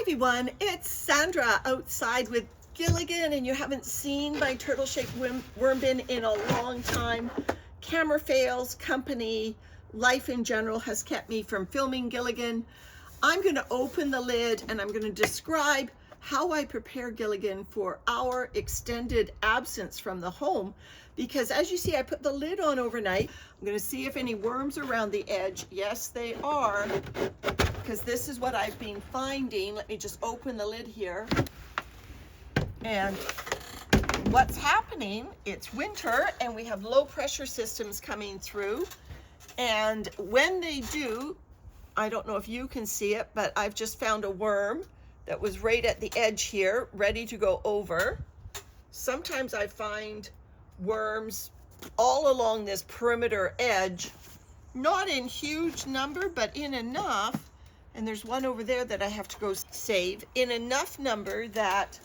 everyone, it's Sandra outside with Gilligan, and you haven't seen my turtle-shaped worm bin in a long time. Camera fails, company, life in general has kept me from filming Gilligan. I'm going to open the lid and I'm going to describe how I prepare Gilligan for our extended absence from the home, because as you see, I put the lid on overnight. I'm going to see if any worms are around the edge. Yes, they are, because this is what I've been finding. Let me just open the lid here. And what's happening, it's winter and we have low pressure systems coming through. And when they do, I don't know if you can see it, but I've just found a worm that was right at the edge here, ready to go over. Sometimes I find worms all along this perimeter edge, not in huge number, but in enough, and there's one over there that I have to go save, in enough number that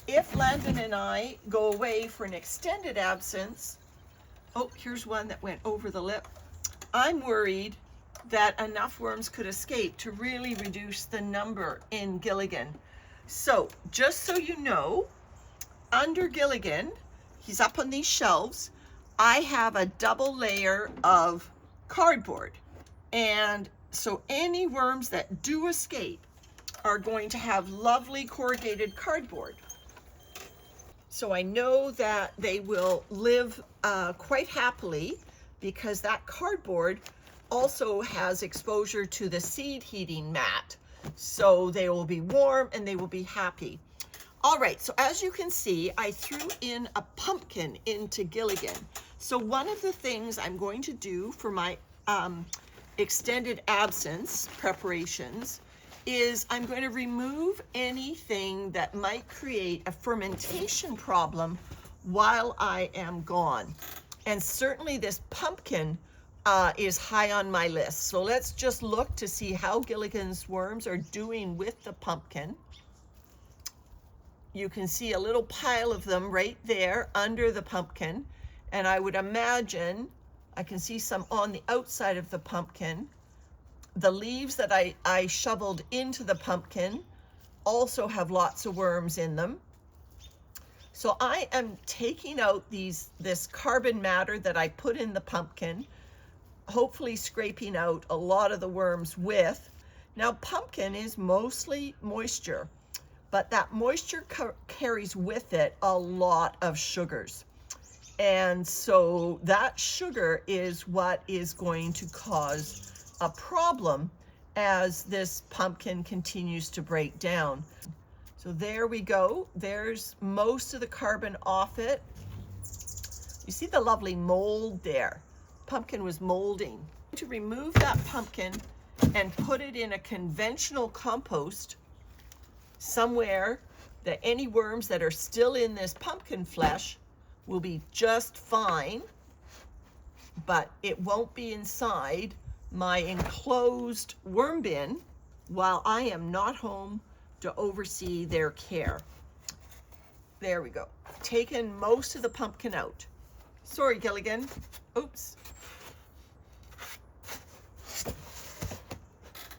if Landon and I go away for an extended absence, oh, here's one that went over the lip. I'm worried that enough worms could escape to really reduce the number in Gilligan. So just so you know, under Gilligan, he's up on these shelves, I have a double layer of cardboard. And so any worms that do escape are going to have lovely corrugated cardboard. So I know that they will live quite happily, because that cardboard also has exposure to the seed heating mat. So they will be warm and they will be happy. All right, so as you can see, I threw in a pumpkin into Gilligan. So one of the things I'm going to do for my extended absence preparations is I'm going to remove anything that might create a fermentation problem while I am gone. And certainly this pumpkin is high on my list. So let's just look to see how Gilligan's worms are doing with the pumpkin. You can see a little pile of them right there under the pumpkin. And I would imagine, I can see some on the outside of the pumpkin. The leaves that I shoveled into the pumpkin also have lots of worms in them. So I am taking out this carbon matter that I put in the pumpkin, hopefully scraping out a lot of the worms with. Now pumpkin is mostly moisture, but that moisture carries with it a lot of sugars. And so that sugar is what is going to cause a problem as this pumpkin continues to break down. So there we go. There's most of the carbon off it. You see the lovely mold there. Pumpkin was molding. To remove that pumpkin and put it in a conventional compost somewhere that any worms that are still in this pumpkin flesh will be just fine, but it won't be inside my enclosed worm bin while I am not home to oversee their care. There we go. Taken most of the pumpkin out. Sorry, Gilligan. Oops.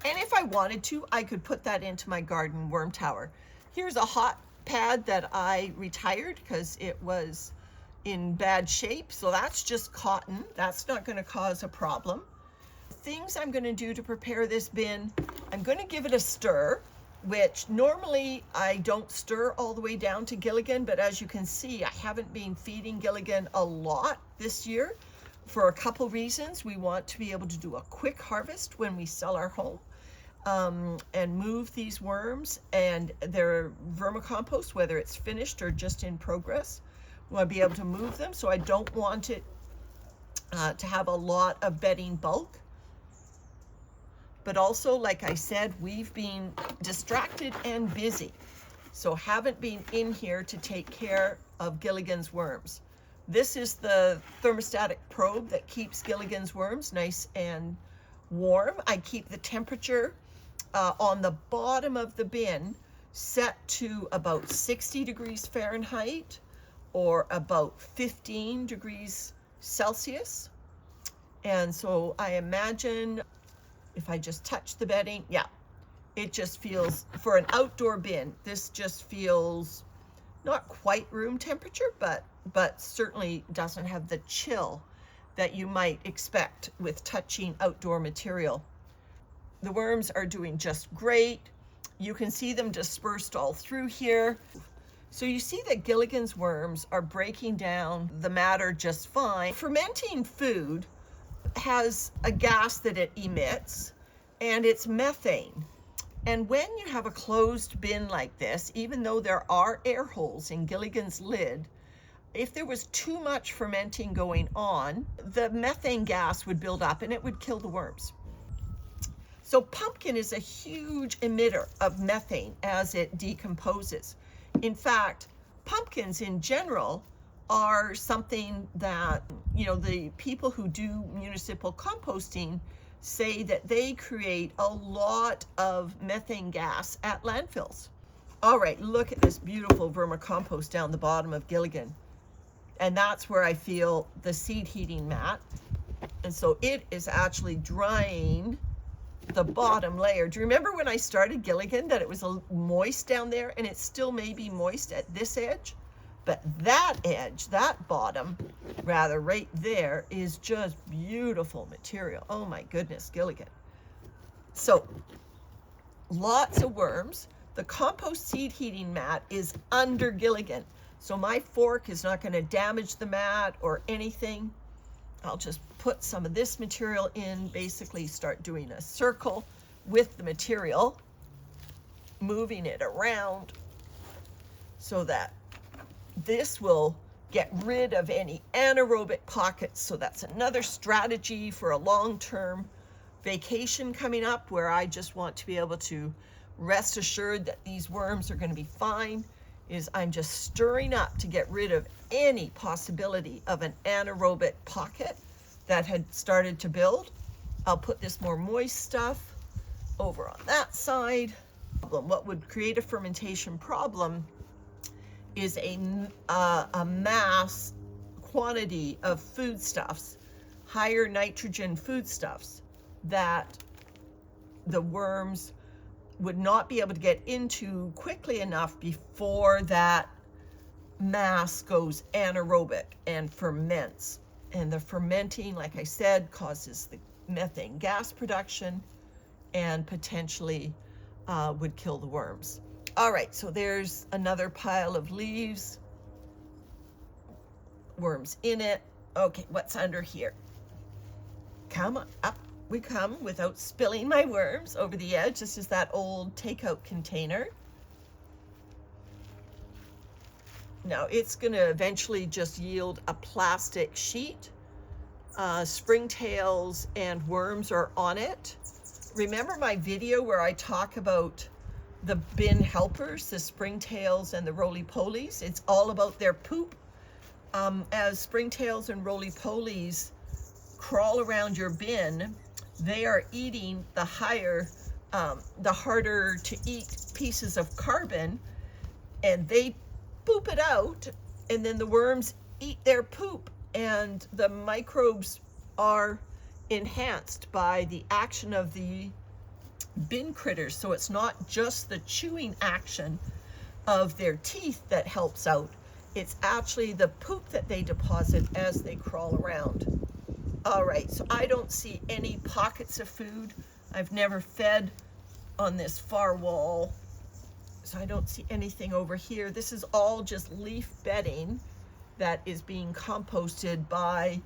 And if I wanted to, I could put that into my garden worm tower. Here's a hot pad that I retired because it was in bad shape. So that's just cotton. That's not going to cause a problem. Things I'm going to do to prepare this bin, I'm going to give it a stir, which normally I don't stir all the way down to Gilligan, but as you can see, I haven't been feeding Gilligan a lot this year for a couple reasons. We want to be able to do a quick harvest when we sell our home and move these worms and their vermicompost, whether it's finished or just in progress. We want to be able to move them, so I don't want it to have a lot of bedding bulk. But also, like I said, we've been distracted and busy, so haven't been in here to take care of Gilligan's worms. This is the thermostatic probe that keeps Gilligan's worms nice and warm. I keep the temperature on the bottom of the bin set to about 60 degrees Fahrenheit or about 15 degrees Celsius. And so I imagine if I just touch the bedding, yeah, It just feels, for an outdoor bin, this just feels not quite room temperature, but certainly doesn't have the chill that you might expect with touching outdoor material. The worms are doing just great. You can see them dispersed all through here. So you see that Gilligan's worms are breaking down the matter just fine. Fermenting food has a gas that it emits, and it's methane. And when you have a closed bin like this, even though there are air holes in Gilligan's lid, if there was too much fermenting going on, the methane gas would build up and it would kill the worms. So pumpkin is a huge emitter of methane as it decomposes. In fact, pumpkins in general are something that, you know, the people who do municipal composting say that they create a lot of methane gas at landfills. All right, look at this beautiful vermicompost down the bottom of Gilligan. And that's where I feel the seed heating mat. And so it is actually drying the bottom layer. Do you remember when I started Gilligan that it was moist down there, and it still may be moist at this edge? But that edge, that bottom, rather, right there, is just beautiful material. Oh my goodness, Gilligan. So lots of worms. The compost seed heating mat is under Gilligan. So my fork is not going to damage the mat or anything. I'll just put some of this material in, basically start doing a circle with the material, moving it around so that this will get rid of any anaerobic pockets. So that's another strategy for a long-term vacation coming up, where I just want to be able to rest assured that these worms are going to be fine, is I'm just stirring up to get rid of any possibility of an anaerobic pocket that had started to build. I'll put this more moist stuff over on that side. What would create a fermentation problem is a mass quantity of foodstuffs, higher nitrogen foodstuffs, that the worms would not be able to get into quickly enough before that mass goes anaerobic and ferments. And the fermenting, like I said, causes the methane gas production and potentially would kill the worms. All right, so there's another pile of leaves, worms in it. Okay, what's under here? Come on, up we come without spilling my worms over the edge. This is that old takeout container. Now it's going to eventually just yield a plastic sheet. Springtails and worms are on it. Remember my video where I talk about the bin helpers, the springtails and the roly-polies? It's all about their poop. As springtails and roly-polies crawl around your bin, they are eating the harder to eat pieces of carbon, and they poop it out, and then the worms eat their poop, and the microbes are enhanced by the action of the bin critters. So it's not just the chewing action of their teeth that helps out, it's actually the poop that they deposit as they crawl around. All right, so I don't see any pockets of food. I've never fed on this far wall, so I don't see anything over here. This is all just leaf bedding that is being composted by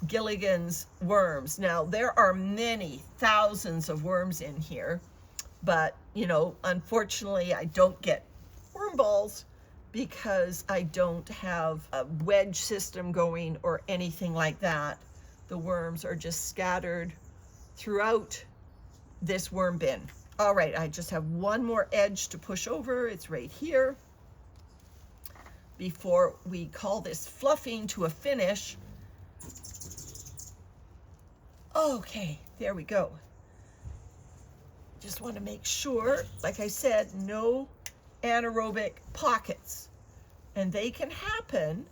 Gilligan's worms. Now, there are many thousands of worms in here, but, you know, unfortunately, I don't get worm balls because I don't have a wedge system going or anything like that. The worms are just scattered throughout this worm bin. All right, I just have one more edge to push over. It's right here. Before we call this fluffing to a finish. Okay, there we go. Just want to make sure, like I said, no anaerobic pockets. And they can happen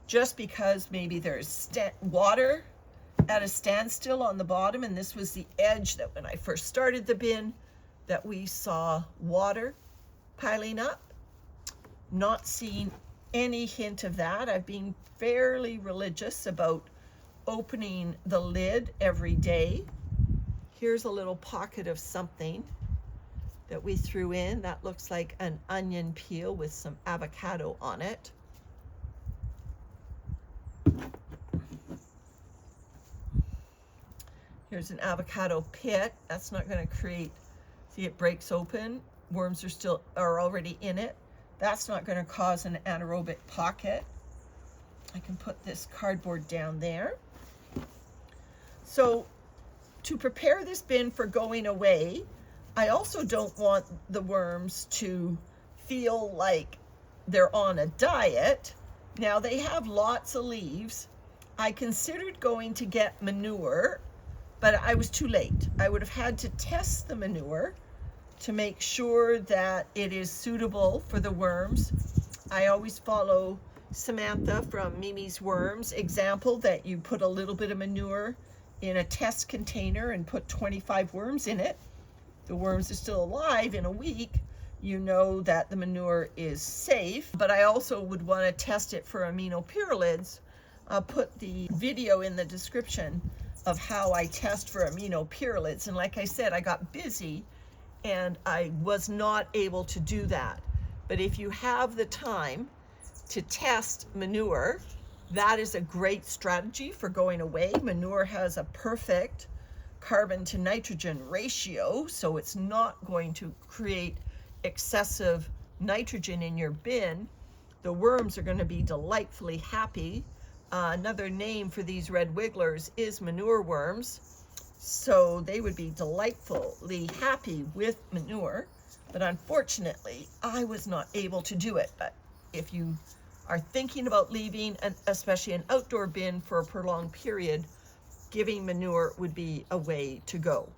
just because maybe there's water at a standstill on the bottom, and this was the edge that when I first started the bin, that we saw water piling up. Not seeing any hint of that. I've been fairly religious about opening the lid every day. Here's a little pocket of something that we threw in. That looks like an onion peel with some avocado on it. Here's an avocado pit. That's not going to create, see, it breaks open. Worms are already in it. That's not going to cause an anaerobic pocket. I can put this cardboard down there. So to prepare this bin for going away, I also don't want the worms to feel like they're on a diet. Now they have lots of leaves. I considered going to get manure, but I was too late. I would have had to test the manure to make sure that it is suitable for the worms. I always follow Samantha from Mimi's Worms example that you put a little bit of manure in a test container and put 25 worms in it. The worms are still alive in a week. You know that the manure is safe, but I also would want to test it for aminopyralids. I'll put the video in the description of how I test for aminopyralids. And like I said, I got busy and I was not able to do that. But if you have the time to test manure, that is a great strategy for going away. Manure has a perfect carbon to nitrogen ratio, so it's not going to create excessive nitrogen in your bin. The worms are going to be delightfully happy. Another name for these red wigglers is manure worms. So they would be delightfully happy with manure, but unfortunately, I was not able to do it. But if you are thinking about leaving, especially an outdoor bin for a prolonged period, giving manure would be a way to go.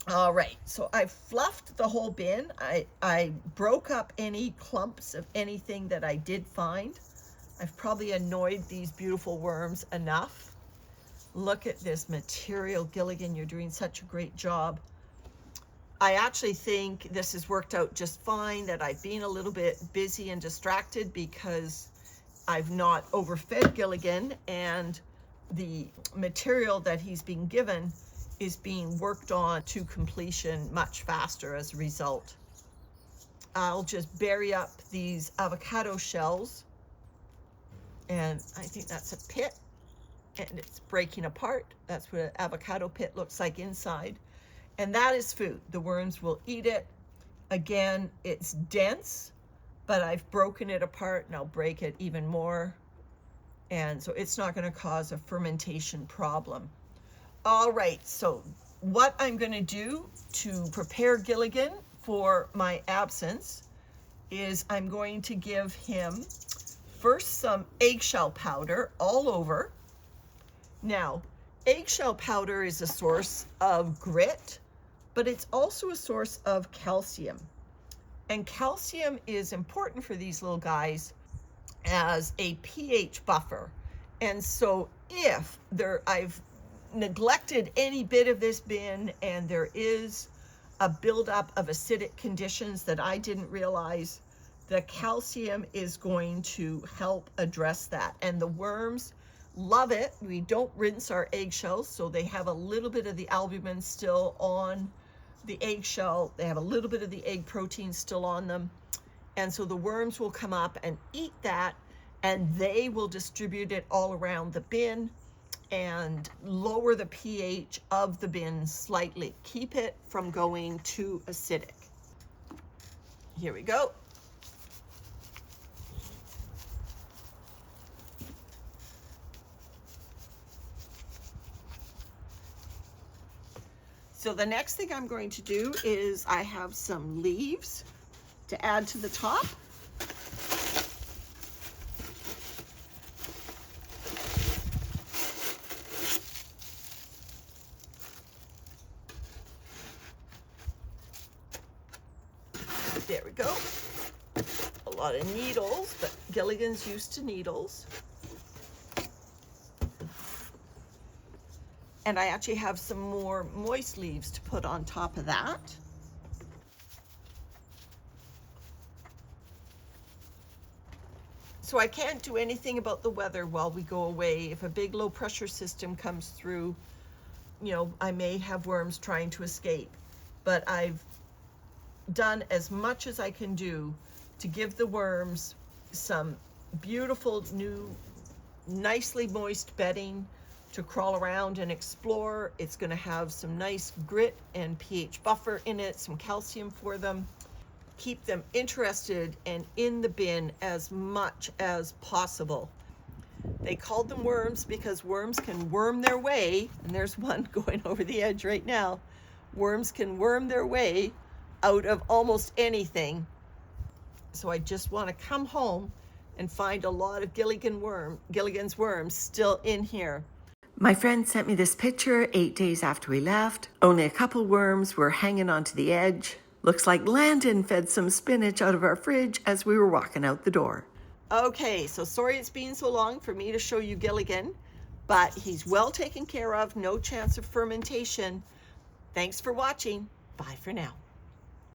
All right, so I fluffed the whole bin. I broke up any clumps of anything that I did find. I've probably annoyed these beautiful worms enough. Look at this material, Gilligan, you're doing such a great job. I actually think this has worked out just fine, that I've been a little bit busy and distracted because I've not overfed Gilligan, and the material that he's been given is being worked on to completion much faster as a result. I'll just bury up these avocado shells, and I think that's a pit. And it's breaking apart. That's what an avocado pit looks like inside. And that is food. The worms will eat it. Again, it's dense, but I've broken it apart and I'll break it even more. And so it's not going to cause a fermentation problem. All right, so what I'm going to do to prepare Gilligan for my absence is I'm going to give him first some eggshell powder all over. Now, eggshell powder is a source of grit, but it's also a source of calcium. And calcium is important for these little guys as a pH buffer. And so if I've neglected any bit of this bin and there is a buildup of acidic conditions that I didn't realize, the calcium is going to help address that. And the worms love it. We don't rinse our eggshells, so they have a little bit of the albumin still on the eggshell. They have a little bit of the egg protein still on them. And so the worms will come up and eat that, and they will distribute it all around the bin and lower the pH of the bin slightly. Keep it from going too acidic. Here we go. So the next thing I'm going to do is I have some leaves to add to the top. There we go. A lot of needles, but Gilligan's used to needles. And I actually have some more moist leaves to put on top of that. So I can't do anything about the weather while we go away. If a big low pressure system comes through, you know, I may have worms trying to escape. But I've done as much as I can do to give the worms some beautiful new, nicely moist bedding to crawl around and explore. It's going to have some nice grit and pH buffer in it, some calcium for them. Keep them interested and in the bin as much as possible. They called them worms because worms can worm their way, and there's one going over the edge right now. Worms can worm their way out of almost anything. So I just want to come home and find a lot of Gilligan's worms still in here. My friend sent me this picture 8 days after we left. Only a couple worms were hanging onto the edge. Looks like Landon fed some spinach out of our fridge as we were walking out the door. Okay, so sorry it's been so long for me to show you Gilligan, but he's well taken care of, no chance of fermentation. Thanks for watching. Bye for now.